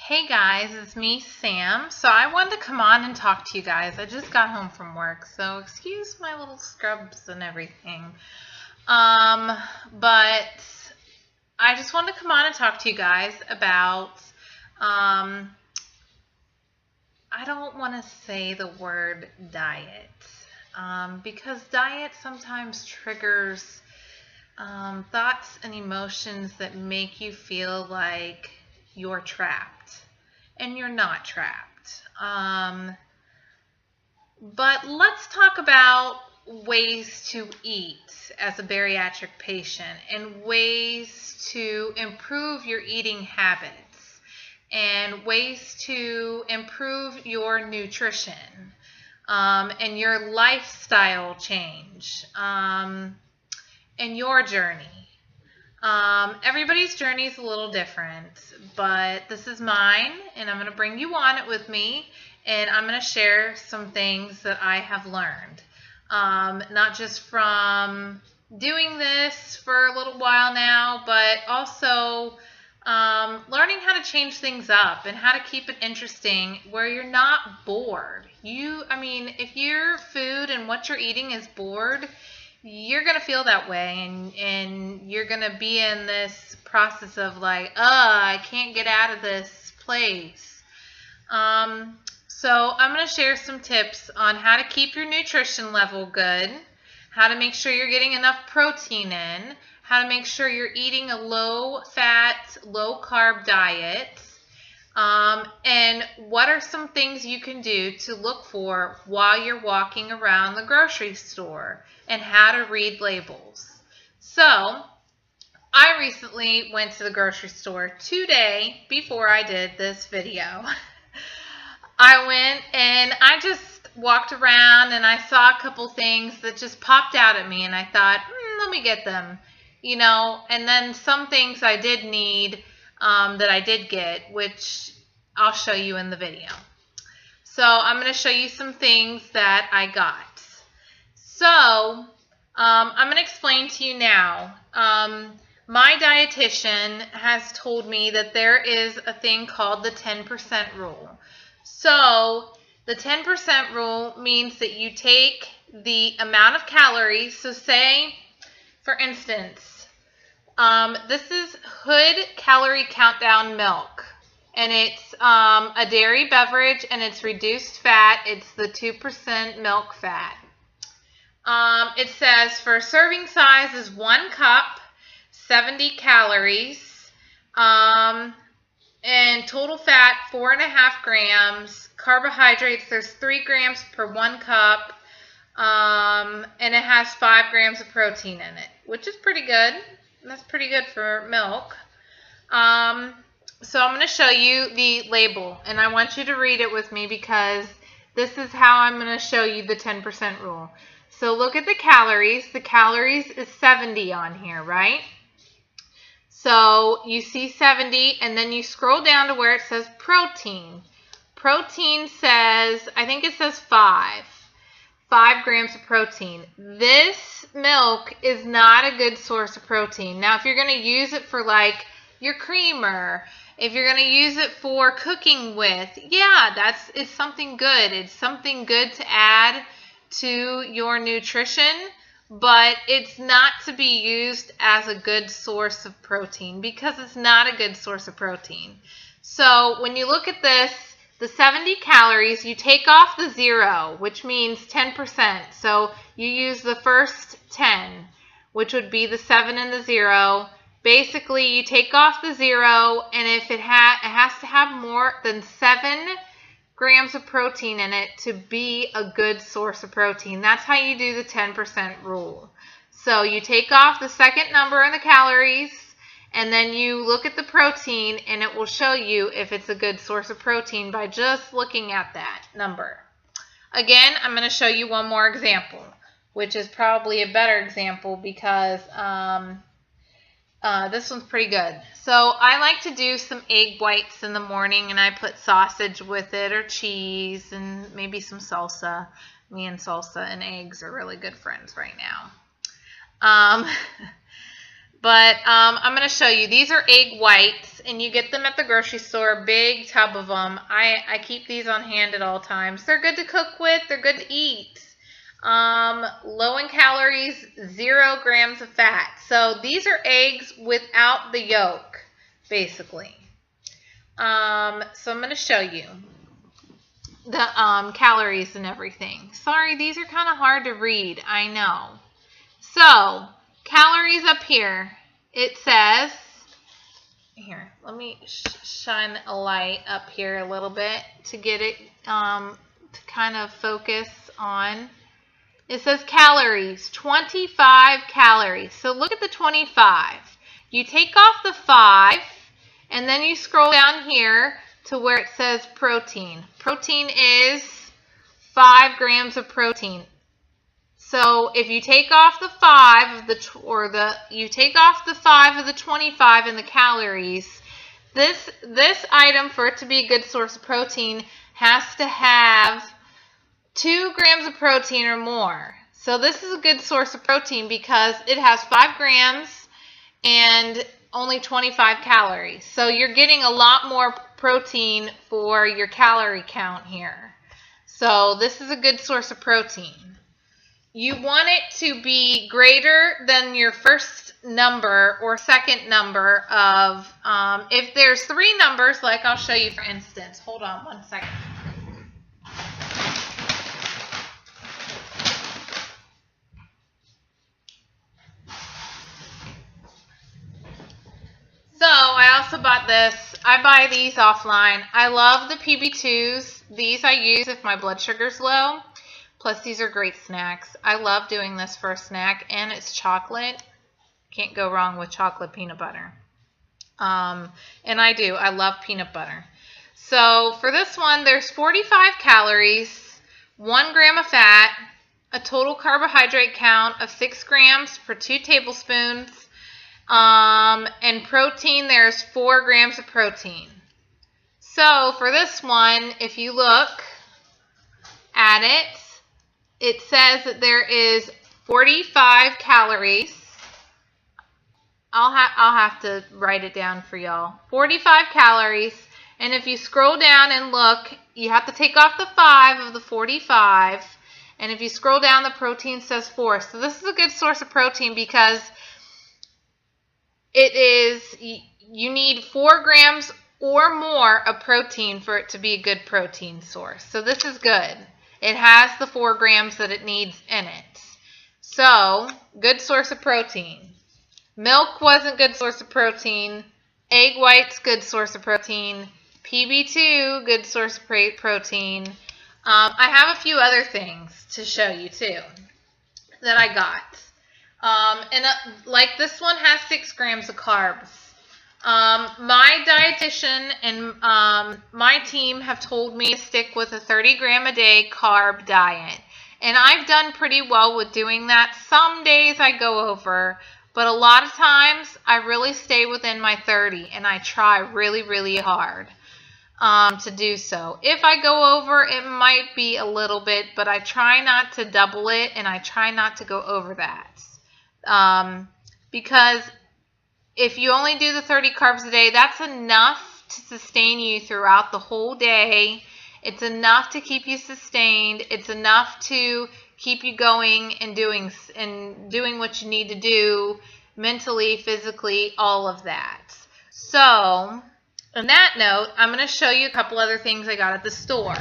Hey guys, it's me, Sam. So I wanted to come on and talk to you guys. I just got home from work, so excuse my little scrubs and everything. But I just wanted to come on and talk to you guys about, I don't want to say the word diet, because diet sometimes triggers thoughts and emotions that make you feel like you're trapped, and you're not trapped. But let's talk about ways to eat as a bariatric patient and ways to improve your eating habits and ways to improve your nutrition and your lifestyle change and your journey. Everybody's journey is a little different, but this is mine, and I'm going to bring you on it with me, and I'm going to share some things that I have learned, not just from doing this for a little while now, but also learning how to change things up and how to keep it interesting where you're not bored. If your food and what you're eating is bored, you're going to feel that way, and you're going to be in this process of like, I can't get out of this place. So I'm going to share some tips on how to keep your nutrition level good, how to make sure you're getting enough protein in, how to make sure you're eating a low-fat, low-carb diet, and what are some things you can do to look for while you're walking around the grocery store, and how to read labels. So, I recently went to the grocery store today before I did this video. I went and I just walked around and I saw a couple things that just popped out at me, and I thought, let me get them, and then some things I did need that I did get, which I'll show you in the video. So I'm going to show you some things that I got. So I'm going to explain to you now. My dietitian has told me that there is a thing called the 10% rule. So the 10% rule means that you take the amount of calories. So say, for instance, this is Hood Calorie Countdown Milk, and it's a dairy beverage, and it's reduced fat. It's the 2% milk fat. It says for serving size is 1 cup, 70 calories, and total fat 4.5 grams. Carbohydrates, there's 3 grams per 1 cup, and it has 5 grams of protein in it, which is pretty good. That's pretty good for milk. So I'm going to show you the label, and I want you to read it with me because this is how I'm going to show you the 10% rule. So look at the calories. The calories is 70 on here, right? So you see 70, and then you scroll down to where it says protein. Protein says, I think it says 5 grams of protein. This milk is not a good source of protein. Now, if you're going to use it for like your creamer, if you're going to use it for cooking with, yeah, it's something good. It's something good to add to your nutrition, but it's not to be used as a good source of protein because it's not a good source of protein. So when you look at this, the 70 calories, you take off the 0, which means 10%. So you use the first 10, which would be the 7 and the 0. Basically, you take off the 0, and if it has to have more than 7 grams of protein in it to be a good source of protein. That's how you do the 10% rule. So you take off the second number in the calories, and then you look at the protein, and it will show you if it's a good source of protein by just looking at that number. Again, I'm going to show you one more example, which is probably a better example because this one's pretty good. So I like to do some egg whites in the morning, and I put sausage with it or cheese and maybe some salsa. Me and salsa and eggs are really good friends right now. But I'm going to show you. These are egg whites, and you get them at the grocery store, big tub of them. I keep these on hand at all times. They're good to cook with. They're good to eat. Low in calories, 0 grams of fat. So these are eggs without the yolk, basically. So I'm going to show you the calories and everything. Sorry, these are kind of hard to read. I know. So calories up here, it says, here, let me shine a light up here a little bit to get it to kind of focus on. It says calories, 25 calories. So look at the 25. You take off the 5, and then you scroll down here to where it says protein. Protein is 5 grams of protein. So if you take off the 5 of the 5 of the 25 in the calories, this item, for it to be a good source of protein, has to have 2 grams of protein or more. So this is a good source of protein because it has 5 grams and only 25 calories. So you're getting a lot more protein for your calorie count here. So this is a good source of protein. You want it to be greater than your first number or second number of, if there's 3 numbers, like I'll show you for instance. Hold on one second. So I also bought this. I buy these offline. I love the PB2s. These I use if my blood sugar's low. Plus these are great snacks. I love doing this for a snack, and it's chocolate. Can't go wrong with chocolate peanut butter. And I do. I love peanut butter. So for this one, there's 45 calories, 1 gram of fat, a total carbohydrate count of 6 grams per 2 tablespoons. And protein, there's 4 grams of protein. So for this one, if you look at it, it says that there is 45 calories. I'll have to write it down for y'all. 45 calories. And if you scroll down and look, you have to take off the 5 of the 45. And if you scroll down, the protein says 4. So this is a good source of protein because you need 4 grams or more of protein for it to be a good protein source. So this is good. It has the 4 grams that it needs in it. So, good source of protein. Milk wasn't good source of protein. Egg whites, good source of protein. PB2, good source of protein. I have a few other things to show you too that I got. Like this one has 6 grams of carbs. My dietitian and my team have told me to stick with a 30 gram a day carb diet. And I've done pretty well with doing that. Some days I go over, but a lot of times I really stay within my 30, and I try really, really hard to do so. If I go over, it might be a little bit, but I try not to double it, and I try not to go over that. Because if you only do the 30 carbs a day, that's enough to sustain you throughout the whole day. It's enough to keep you sustained. It's enough to keep you going and doing what you need to do mentally, physically, all of that. So, on that note, I'm going to show you a couple other things I got at the store.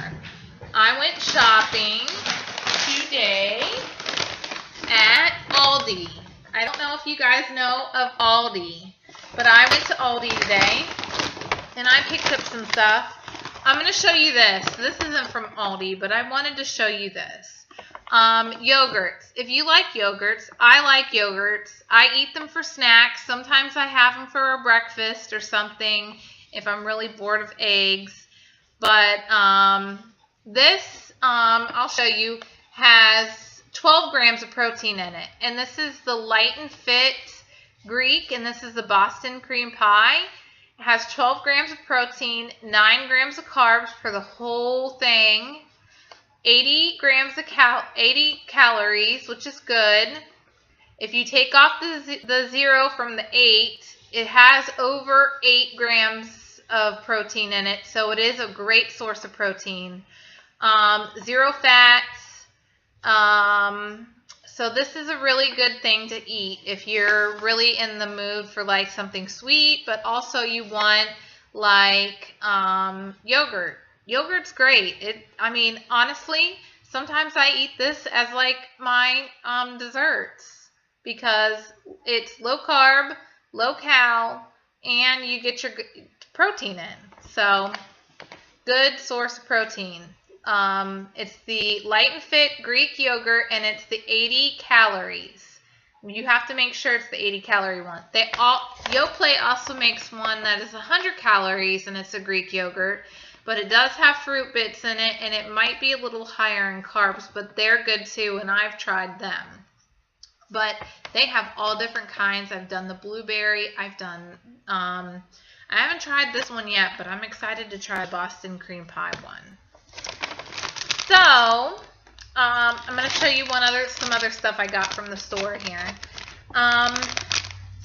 I went shopping today at Aldi. I don't know if you guys know of Aldi, but I went to Aldi today, and I picked up some stuff. I'm going to show you this. This isn't from Aldi, but I wanted to show you this. Yogurts. If you like yogurts, I like yogurts. I eat them for snacks. Sometimes I have them for a breakfast or something if I'm really bored of eggs. But this, I'll show you, has 12 grams of protein in it. And this is the Light and Fit Greek, and this is the Boston cream pie. It has 12 grams of protein, 9 grams of carbs for the whole thing, 80 calories, which is good. If you take off the 0 from the 8, it has over 8 grams of protein in it, so it is a great source of protein. 0 fats. So this is a really good thing to eat if you're really in the mood for like something sweet, but also you want like yogurt. Yogurt's great. I mean, honestly, sometimes I eat this as like my desserts because it's low carb, low cal, and you get your protein in. So good source of protein. It's the Light and Fit Greek yogurt, and it's the 80 calories. You have to make sure it's the 80 calorie one. Yoplait also makes one that is 100 calories, and it's a Greek yogurt, but it does have fruit bits in it, and it might be a little higher in carbs, but they're good too, and I've tried them. But they have all different kinds. I've done the blueberry. I've done, I haven't tried this one yet, but I'm excited to try Boston cream pie one. So, I'm going to show you some other stuff I got from the store here.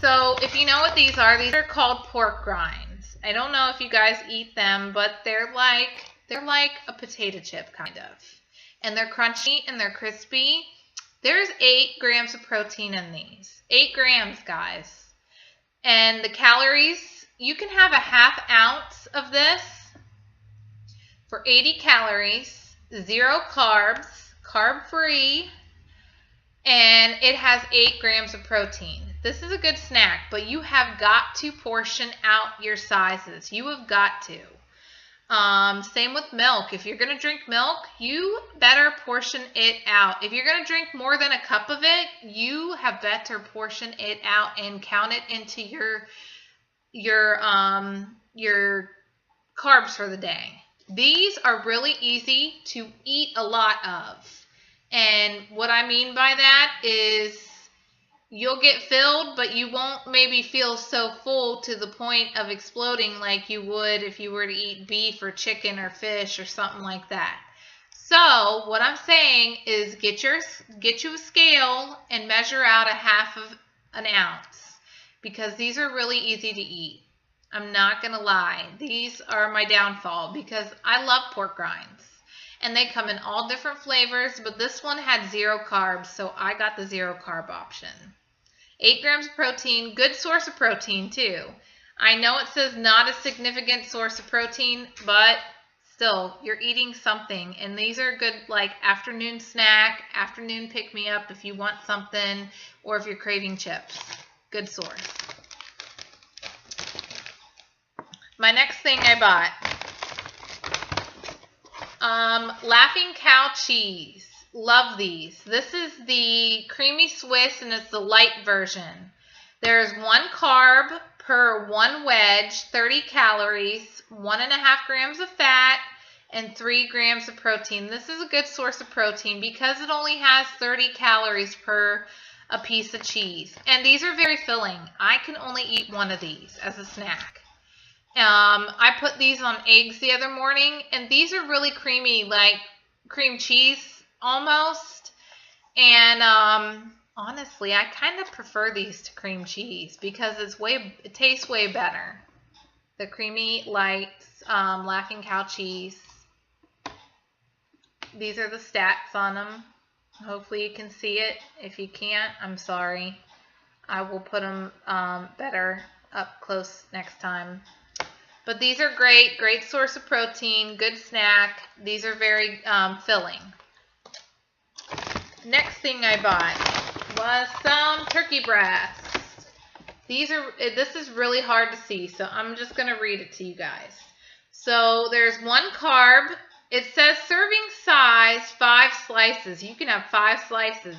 So, if you know what these are called pork rinds. I don't know if you guys eat them, but they're like a potato chip kind of. And they're crunchy and they're crispy. There's 8 grams of protein in these. 8 grams, guys. And the calories, you can have a ½ ounce of this for 80 calories. 0 carbs, carb-free, and it has 8 grams of protein. This is a good snack, but you have got to portion out your sizes. You have got to. Same with milk. If you're going to drink milk, you better portion it out. If you're going to drink more than a cup of it, you have better portion it out and count it into your carbs for the day. These are really easy to eat a lot of. And what I mean by that is you'll get filled, but you won't maybe feel so full to the point of exploding like you would if you were to eat beef or chicken or fish or something like that. So what I'm saying is get you a scale and measure out a ½ ounce because these are really easy to eat. I'm not going to lie. These are my downfall because I love pork rinds. And they come in all different flavors, but this one had 0 carbs, so I got the 0 carb option. 8 grams of protein, good source of protein too. I know it says not a significant source of protein, but still, you're eating something. And these are good like afternoon snack, afternoon pick-me-up if you want something, or if you're craving chips. Good source. My next thing I bought, Laughing Cow cheese. Love these. This is the creamy Swiss and it's the light version. There's 1 carb per 1 wedge, 30 calories, 1½ grams of fat, and 3 grams of protein. This is a good source of protein because it only has 30 calories per a piece of cheese. And these are very filling. I can only eat 1 of these as a snack. I put these on eggs the other morning, and these are really creamy, like cream cheese almost. And honestly, I kind of prefer these to cream cheese because it tastes way better. The creamy light Laughing Cow cheese. These are the stats on them. Hopefully you can see it. If you can't, I'm sorry. I will put them better up close next time. But these are great source of protein, good snack. These are very filling. Next thing I bought was some turkey breasts. This is really hard to see, so I'm just going to read it to you guys. So there's 1 carb. It says serving size 5 slices. You can have 5 slices.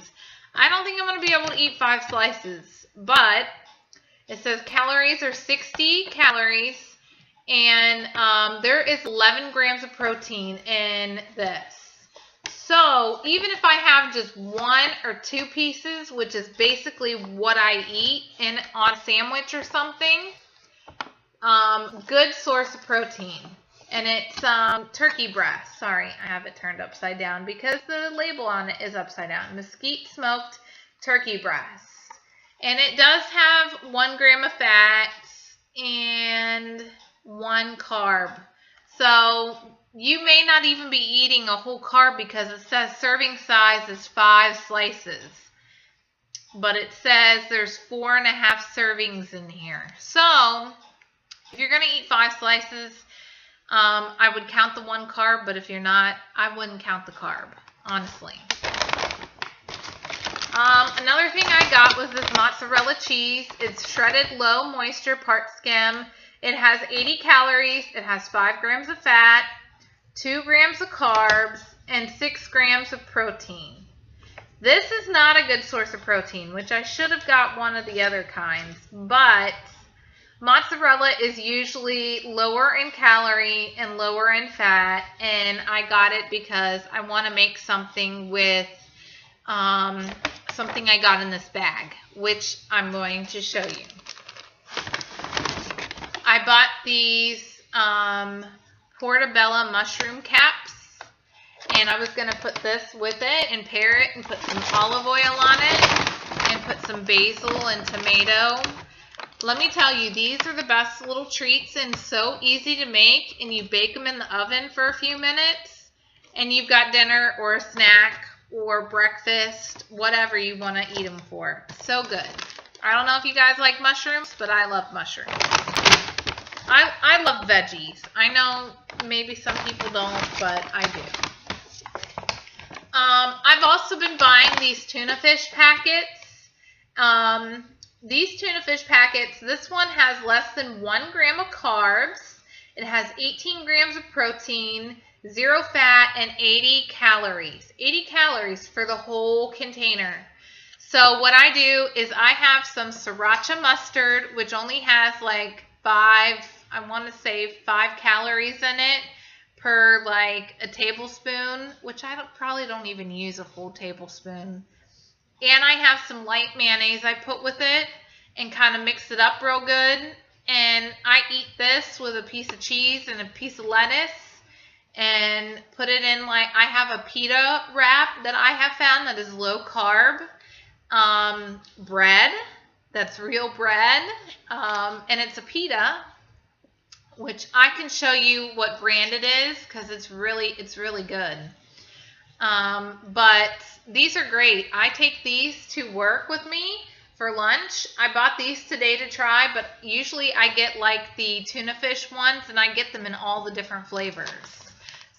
I don't think I'm going to be able to eat 5 slices, but it says calories are 60 calories. And there is 11 grams of protein in this. So even if I have just 1 or 2 pieces, which is basically what I eat on a sandwich or something, good source of protein. And it's turkey breast. Sorry, I have it turned upside down because the label on it is upside down. Mesquite smoked turkey breasts. And it does have 1 gram of fat and 1 carb. So you may not even be eating a whole carb because it says serving size is 5 slices. But it says there's 4.5 servings in here. So if you're going to eat 5 slices, I would count the 1 carb, but if you're not, I wouldn't count the carb, honestly. Another thing I got was this mozzarella cheese. It's shredded low moisture part skim. It has 80 calories. It has 5 grams of fat, 2 grams of carbs, and 6 grams of protein. This is not a good source of protein, which I should have got one of the other kinds, but mozzarella is usually lower in calorie and lower in fat, and I got it because I want to make something with something I got in this bag, which I'm going to show you. I bought these portobello mushroom caps, and I was going to put this with it and pair it and put some olive oil on it and put some basil and tomato. Let me tell you, these are the best little treats and so easy to make, and you bake them in the oven for a few minutes and you've got dinner or a snack or breakfast, whatever you want to eat them for. So good. I don't know if you guys like mushrooms, but I love mushrooms. I love veggies. I know maybe some people don't, but I do. I've also been buying these tuna fish packets. These tuna fish packets, this one has less than 1 gram of carbs. It has 18 grams of protein, 0 fat, and 80 calories. 80 calories for the whole container. So what I do is I have some sriracha mustard, which only has like 5 calories in it per like a tablespoon, which I probably don't even use a full tablespoon. And I have some light mayonnaise I put with it and kind of mix it up real good. And I eat this with a piece of cheese and a piece of lettuce and put it in, like, I have a pita wrap that I have found that is low carb bread. That's real bread. And it's a pita, which I can show you what brand it is because it's really good. But these are great. I take these to work with me for lunch. I bought these today to try, but usually I get like the tuna fish ones and I get them in all the different flavors.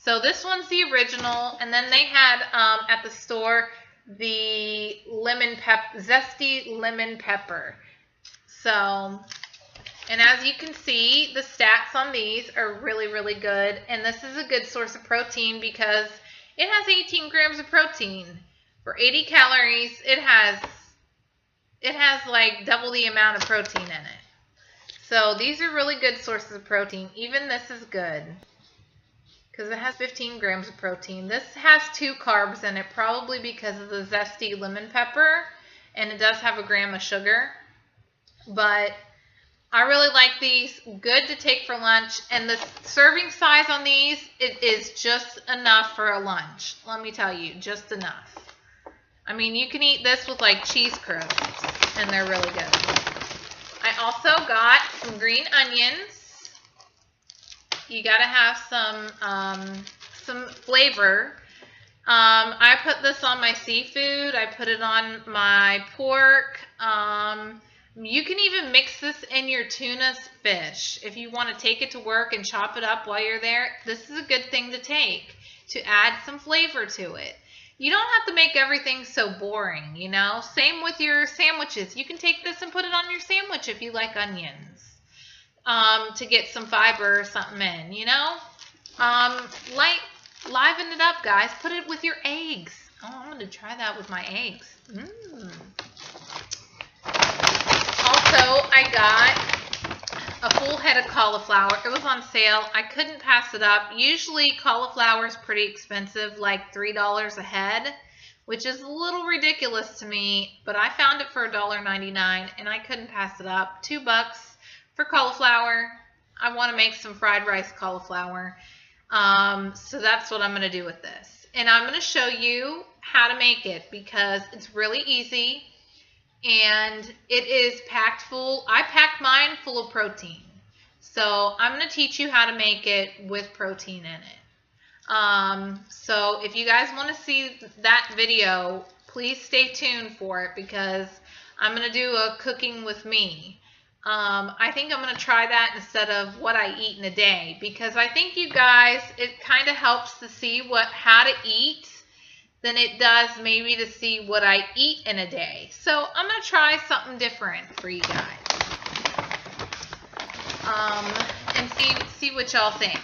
So this one's the original, and then they had at the store the zesty lemon pepper. So, and as you can see, the stats on these are really good, and this is a good source of protein because it has 18 grams of protein. For 80 calories, it has like double the amount of protein in it. So these are really good sources of protein. Even this is good because it has 15 grams of protein. This has 2 carbs in it, probably because of the zesty lemon pepper, and it does have 1 gram of sugar. But I really like these. Good to take for lunch. And the serving size on these, it is just enough for a lunch. Let me tell you, just enough. I mean, you can eat this with like cheese crisps, and they're really good. I also got some green onions. You got to have some flavor. I put this on my seafood. I put it on my pork. You can even mix this in your tuna fish. If you want to take it to work and chop it up while you're there, this is a good thing to take to add some flavor to it. You don't have to make everything so boring, you know. Same with your sandwiches. You can take this and put it on your sandwich if you like onions to get some fiber or something in, you know. Liven it up, guys. Put it with your eggs. Oh, I'm going to try that with my eggs. Also, I got a full head of cauliflower. It was on sale. I couldn't pass it up. Usually cauliflower is pretty expensive, like $3 a head, which is a little ridiculous to me, but I found it for $1.99 and I couldn't pass it up. $2 for cauliflower. I want to make some fried rice cauliflower. So that's what I'm going to do with this. And I'm going to show you how to make it because it's really easy. and it is packed full. I packed mine full of protein. So I'm going to teach you how to make it with protein in it. So if you guys want to see that video, please stay tuned for it because I'm going to do a cooking with me. I think I'm going to try that instead of what I eat in a day because I think you guys, it kind of helps to see how to eat than it does maybe to see what I eat in a day. So I'm going to try something different for you guys. And see what y'all think.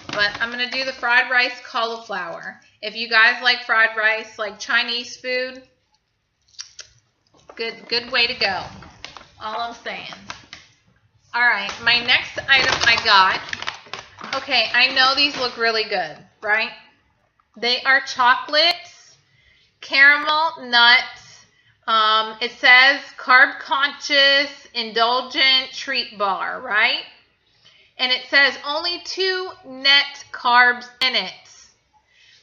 But I'm going to do the fried rice cauliflower. If you guys like fried rice, like Chinese food, good way to go. All I'm saying. All right, my next item I got. Okay, I know these look really good, right? They are chocolates, caramel nuts. It says carb conscious, indulgent treat bar, right? And it says only 2 net carbs in it.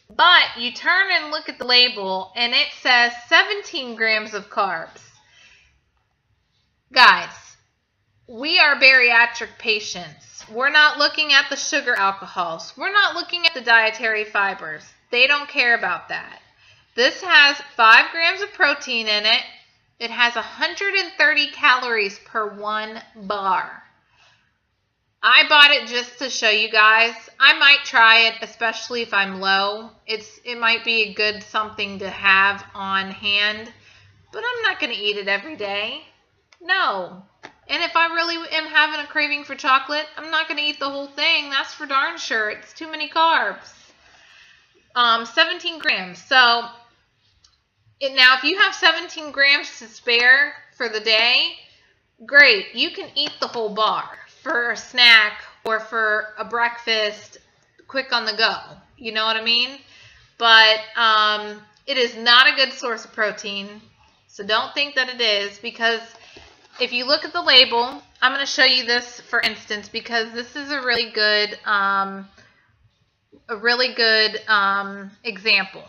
But you turn and look at the label and it says 17 grams of carbs. Guys, we are bariatric patients. We're not looking at the sugar alcohols. We're not looking at the dietary fibers. They don't care about that. This has 5 grams of protein in it. It has 130 calories per 1 bar. I bought it just to show you guys. I might try it, especially if I'm low. It might be a good something to have on hand, but I'm not going to eat it every day. No. And if I really am having a craving for chocolate, I'm not going to eat the whole thing. That's for darn sure. It's too many carbs. 17 grams. So now if you have 17 grams to spare for the day, great. You can eat the whole bar for a snack or for a breakfast, quick on the go. You know what I mean? But it is not a good source of protein. So don't think that it is, because if you look at the label, I'm going to show you this for instance because this is a really good example.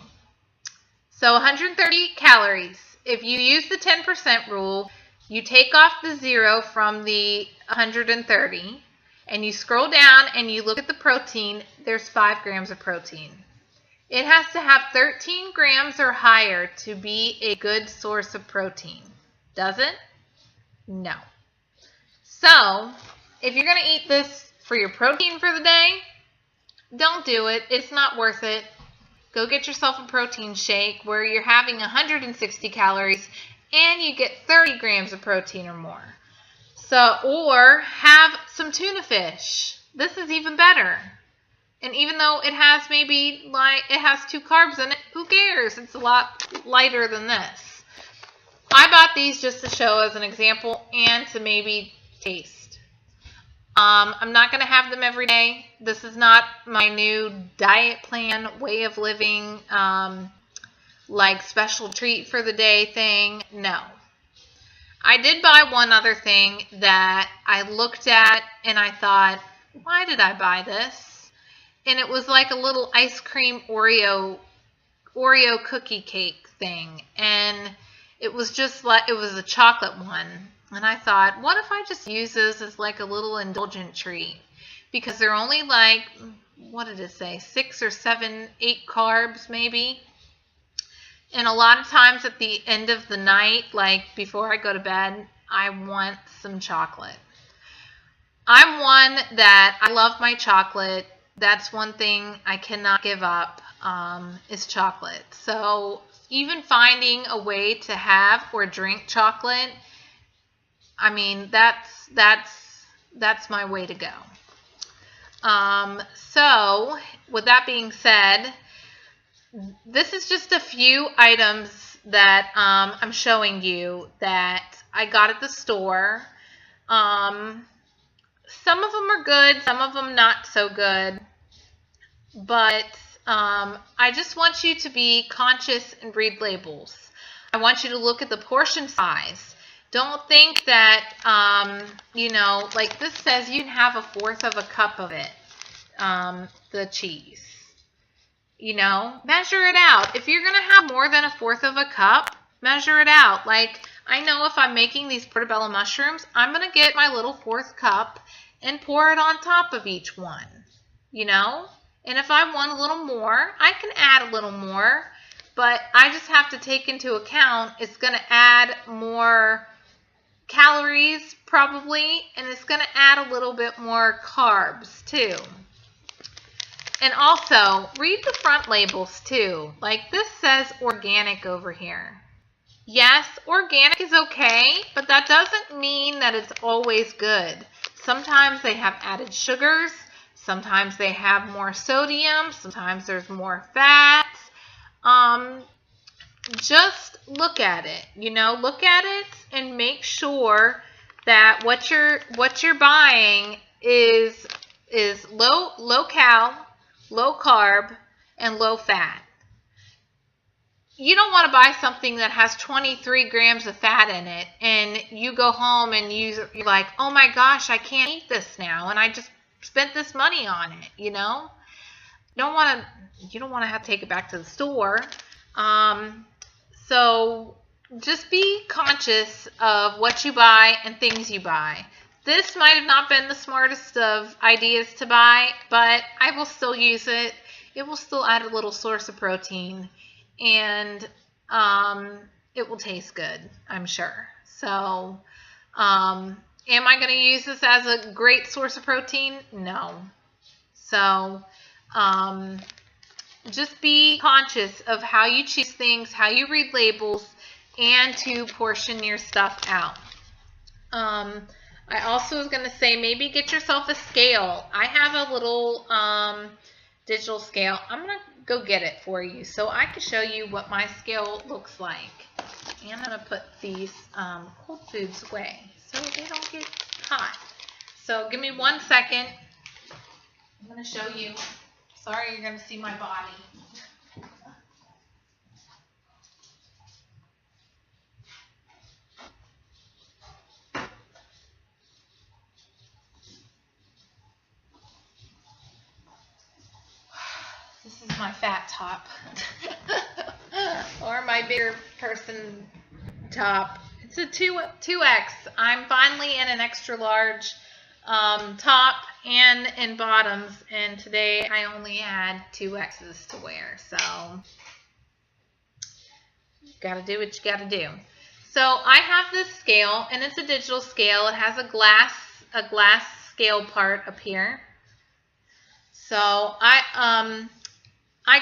So 130 calories. If you use the 10% rule, you take off the 0 from the 130 and you scroll down and you look at the protein, there's 5 grams of protein. It has to have 13 grams or higher to be a good source of protein. Does it? No. So, if you're going to eat this for your protein for the day, don't do it. It's not worth it. Go get yourself a protein shake where you're having 160 calories and you get 30 grams of protein or more. So, or have some tuna fish. This is even better. And even though it has it has 2 carbs in it, who cares? It's a lot lighter than this. I bought these just to show as an example and to maybe taste. I'm not going to have them every day. This is not my new diet plan, way of living, like special treat for the day thing. No. I did buy one other thing that I looked at and I thought, why did I buy this? And it was like a little ice cream Oreo cookie cake thing. And it was just like, it was a chocolate one. And I thought, what if I just use this as like a little indulgent treat? Because they're only like, what did it say? 6 or 7, 8 carbs maybe. And a lot of times at the end of the night, like before I go to bed, I want some chocolate. I'm one that I love my chocolate. That's one thing I cannot give up is chocolate. So even finding a way to have or drink chocolate, I mean, that's my way to go. So with that being said, this is just a few items that I'm showing you that I got at the store. Some of them are good, some of them not so good. But I just want you to be conscious and read labels. I want you to look at the portion size. Don't think that, you know, like this says you can have 1/4 of a cup of it, the cheese. You know, measure it out. If you're going to have more than 1/4 of a cup, measure it out. Like, I know if I'm making these portobello mushrooms, I'm going to get my little 4th cup and pour it on top of each one, you know? And if I want a little more, I can add a little more, but I just have to take into account it's going to add more calories probably, and it's going to add a little bit more carbs too. And also, read the front labels too. Like this says organic over here. Yes, organic is okay, but that doesn't mean that it's always good. Sometimes they have added sugars, sometimes they have more sodium, sometimes there's more fats. Just look at it, you know, look at it and make sure that what you're buying is low cal, low carb, and low fat. You don't want to buy something that has 23 grams of fat in it and you go home and you're like, oh my gosh, I can't eat this now and I just spent this money on it, you know? You don't want to have to take it back to the store. So just be conscious of what you buy and things you buy. This might have not been the smartest of ideas to buy, but I will still use it. It will still add a little source of protein, and it will taste good, I'm sure. So, am I going to use this as a great source of protein? No. So, just be conscious of how you choose things, how you read labels, and to portion your stuff out. I also was going to say maybe get yourself a scale. I have a little digital scale. I'm going to go get it for you so I can show you what my scale looks like. And I'm going to put these cold foods away so they don't get hot. So give me 1 second. I'm going to show you. Sorry, you're going to see my body. This is my fat top. Or my bigger person top. It's a 2X. I'm finally in an extra large top and in bottoms, and today I only had 2X's to wear, so gotta do what you gotta do. So I have this scale, and it's a digital scale. It has a glass scale part up here. So I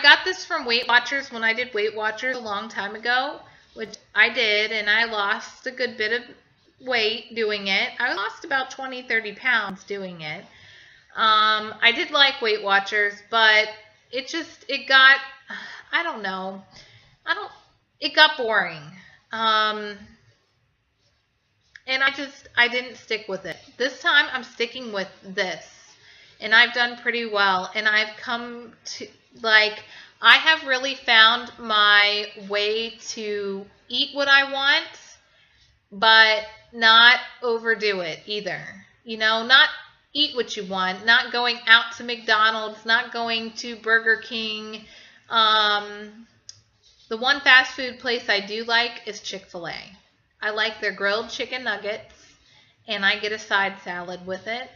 got this from Weight Watchers when I did Weight Watchers a long time ago, which I did, and I lost a good bit of weight doing it. I lost about 20-30 pounds doing it. I did like Weight Watchers, but it got, I don't know, it got boring. And I didn't stick with it. This time I'm sticking with this, and I've done pretty well, and I've come to, like, I have really found my way to eat what I want, but not overdo it either. You know, not eat what you want, not going out to McDonald's, not going to Burger King. The one fast food place I do like is Chick-fil-A. I like their grilled chicken nuggets, and I get a side salad with it.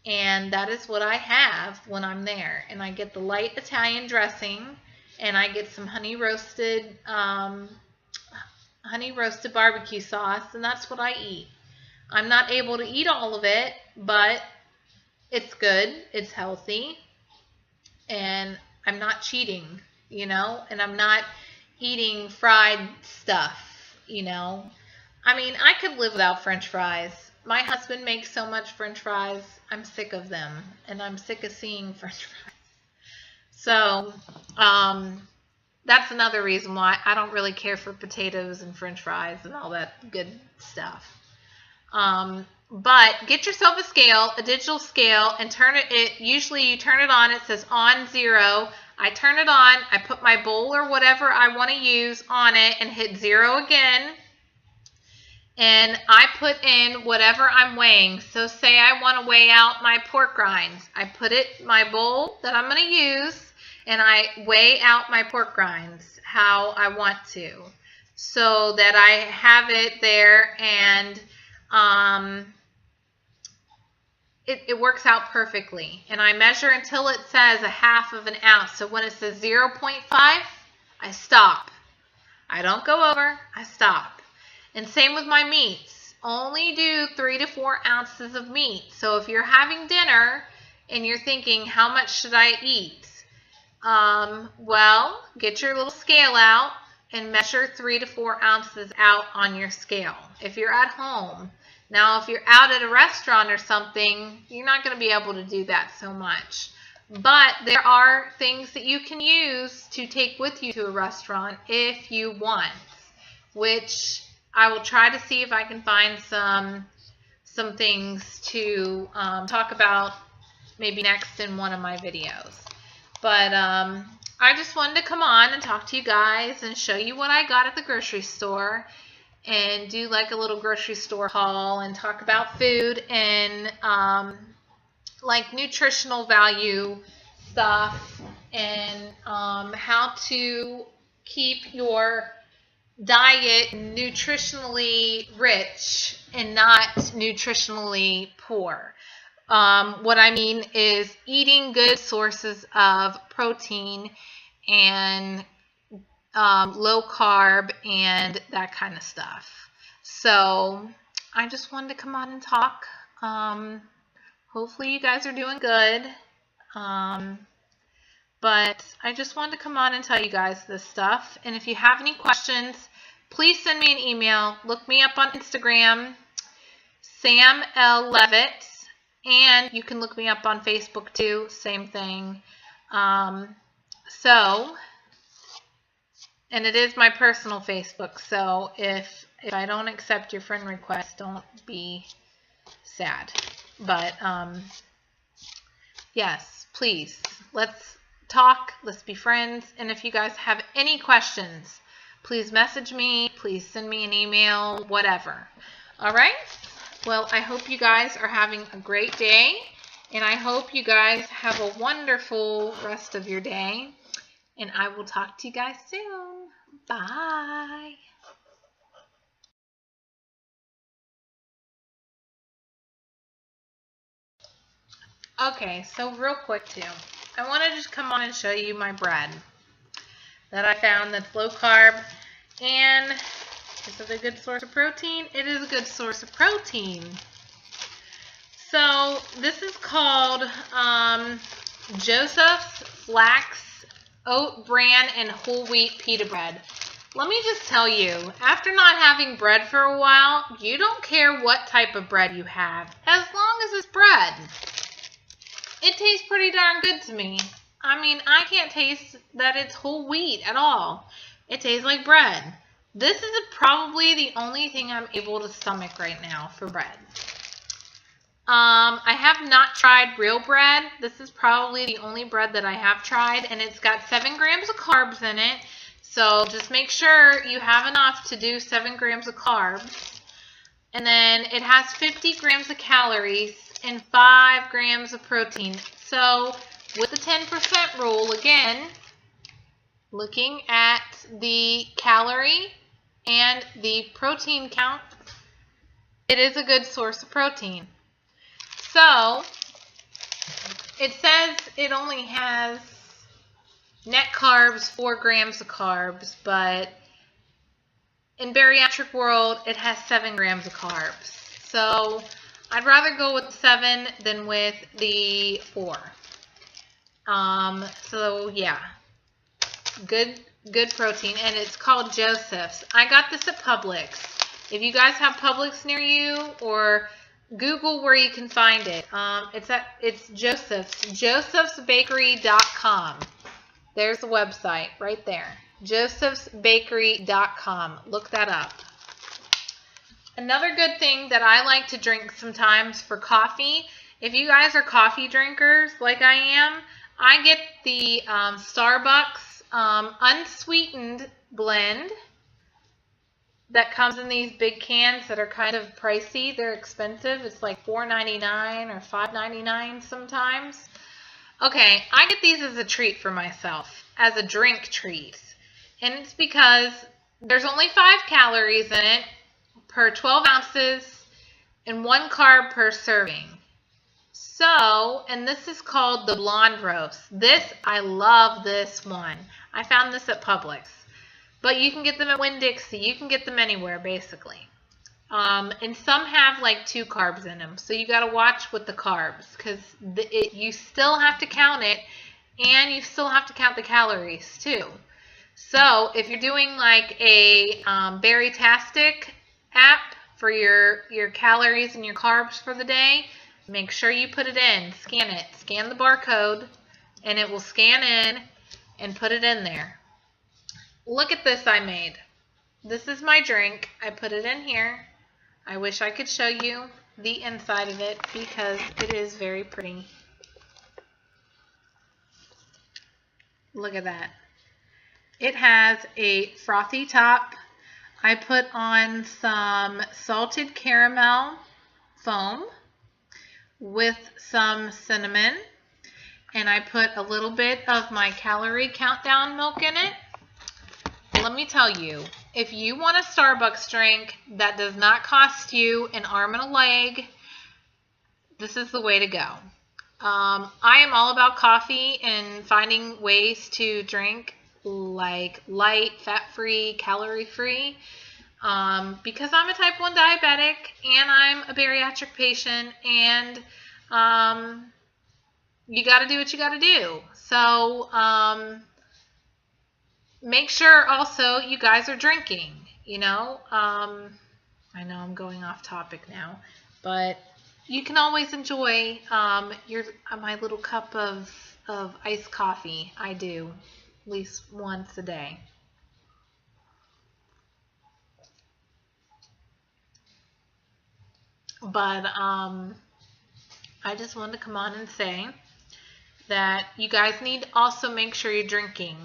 And that is what I have when I'm there. And I get the light Italian dressing, and I get some honey roasted barbecue sauce, and that's what I eat. I'm not able to eat all of it, but it's good, it's healthy, and I'm not cheating, you know, and I'm not eating fried stuff, you know. I mean, I could live without French fries. My husband makes so much French fries, I'm sick of them, and I'm sick of seeing French fries. So, that's another reason why I don't really care for potatoes and French fries and all that good stuff. But get yourself a scale, a digital scale, and turn it, usually you turn it on, it says on 0. I turn it on, I put my bowl or whatever I want to use on it and hit 0 again. And I put in whatever I'm weighing. So say I want to weigh out my pork rinds. I put my bowl that I'm going to use, and I weigh out my pork rinds how I want to. so that I have it there, and it works out perfectly. And I measure until it says a half of an ounce. So when it says 0.5, I stop. I don't go over, I stop. And same with my meats. Only do 3 to 4 ounces of meat. So if you're having dinner and you're thinking, how much should I eat? Well, get your little scale out and measure 3 to 4 ounces out on your scale. If you're at home. Now, if you're out at a restaurant or something, you're not going to be able to do that so much. But there are things that you can use to take with you to a restaurant if you want, which I will try to see if I can find some things to talk about maybe next in one of my videos. But I just wanted to come on and talk to you guys and show you what I got at the grocery store, and do like a little grocery store haul and talk about food and like nutritional value stuff, and how to keep your diet nutritionally rich and not nutritionally poor. What I mean is eating good sources of protein and low carb and that kind of stuff. So I just wanted to come on and talk. Hopefully you guys are doing good. But I just wanted to come on and tell you guys this stuff. And if you have any questions, please send me an email. Look me up on Instagram, Sam L. Levitt. And you can look me up on Facebook too, same thing. And it is my personal Facebook, so if I don't accept your friend request, don't be sad. But yes, please, let's talk, let's be friends. And if you guys have any questions, please message me, please send me an email, whatever. All right? Well, I hope you guys are having a great day, and I hope you guys have a wonderful rest of your day. And I will talk to you guys soon. Bye. Okay, so real quick too, I want to just come on and show you my bread that I found that's low carb. And is it a good source of protein? It is a good source of protein. So this is called Joseph's Flax Oat Bran and Whole Wheat Pita Bread. Let me just tell you, after not having bread for a while, you don't care what type of bread you have, as long as it's bread. It tastes pretty darn good to me. I mean, I can't taste that it's whole wheat at all. It tastes like bread. This is probably the only thing I'm able to stomach right now for bread. I have not tried real bread. This is probably the only bread that I have tried, and it's got 7 grams of carbs in it. So just make sure you have enough to do 7 grams of carbs. And then it has 50 grams of calories and 5 grams of protein. So with the 10% rule, again, looking at the calorie and the protein count, it is a good source of protein. So it says it only has net carbs, 4 grams of carbs, but in bariatric world, it has 7 grams of carbs. So I'd rather go with 7 than with the 4. So yeah, good protein, and it's called Joseph's. I got this at Publix. If you guys have Publix near you, or Google where you can find it. It's Joseph's, josephsbakery.com. There's the website right there. josephsbakery.com. Look that up. Another good thing that I like to drink sometimes for coffee, if you guys are coffee drinkers like I am, I get the Starbucks unsweetened blend that comes in these big cans that are kind of pricey. They're expensive. It's like $4.99 or $5.99 sometimes. Okay, I get these as a treat for myself, as a drink treat. And it's because There's only 5 calories in it per 12 ounces and 1 carb per serving. So, and this is called the Blonde Roast. I love this one. I found this at Publix. But you can get them at Winn-Dixie. You can get them anywhere, basically. And some have like 2 carbs in them. So you got to watch with the carbs because you still have to count it and you still have to count the calories too. So if you're doing like a Berrytastic app for your calories and your carbs for the day, make sure you put it in. Scan it. Scan the barcode and it will scan in and put it in there. Look at this I made. This is my drink. I put it in here. I wish I could show you the inside of it because it is very pretty. Look at that. It has a frothy top. I put on some salted caramel foam with some cinnamon. And I put a little bit of my calorie countdown milk in it. Let me tell you, if you want a Starbucks drink that does not cost you an arm and a leg, this is the way to go. I am all about coffee and finding ways to drink like light, fat-free, calorie-free, because I'm a type 1 diabetic and I'm a bariatric patient, and you got to do what you got to do. So make sure also you guys are drinking, you know. I know I'm going off topic now, but you can always enjoy my little cup of iced coffee. I do, at least once a day. But I just wanted to come on and say that you guys need to also make sure you're drinking.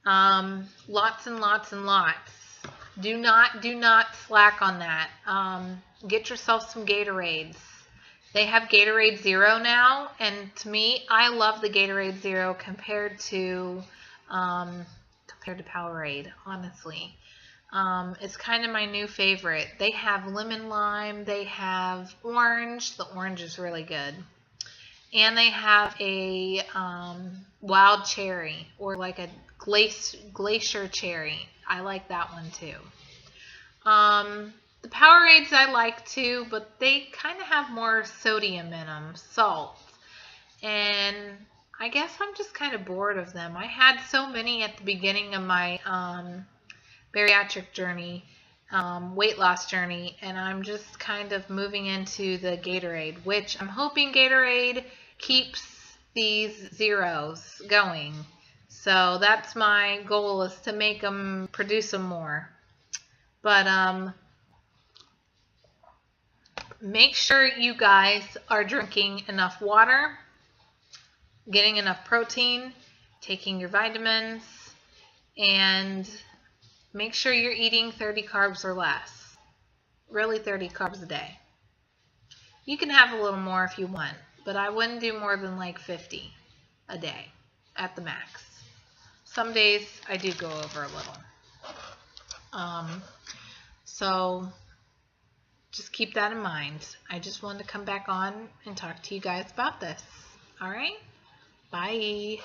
Lots and lots and lots. Do not slack on that. Get yourself some Gatorades. They have Gatorade Zero now, and to me, I love the Gatorade Zero compared to Powerade, honestly. It's kind of my new favorite. They have lemon lime, they have orange. The orange is really good. And they have a wild cherry, or like a glacier cherry. I like that one too. The Powerades I like too, but they kind of have more sodium in them, salt. And I guess I'm just kind of bored of them. I had so many at the beginning of my bariatric journey, weight loss journey, and I'm just kind of moving into the Gatorade, which I'm hoping Gatorade keeps these zeros going. So that's my goal, is to make them, produce them more. But make sure you guys are drinking enough water, getting enough protein, taking your vitamins, and make sure you're eating 30 carbs or less. Really 30 carbs a day. You can have a little more if you want, but I wouldn't do more than like 50 a day at the max. Some days I do go over a little. So just keep that in mind. I just wanted to come back on and talk to you guys about this. All right? Bye.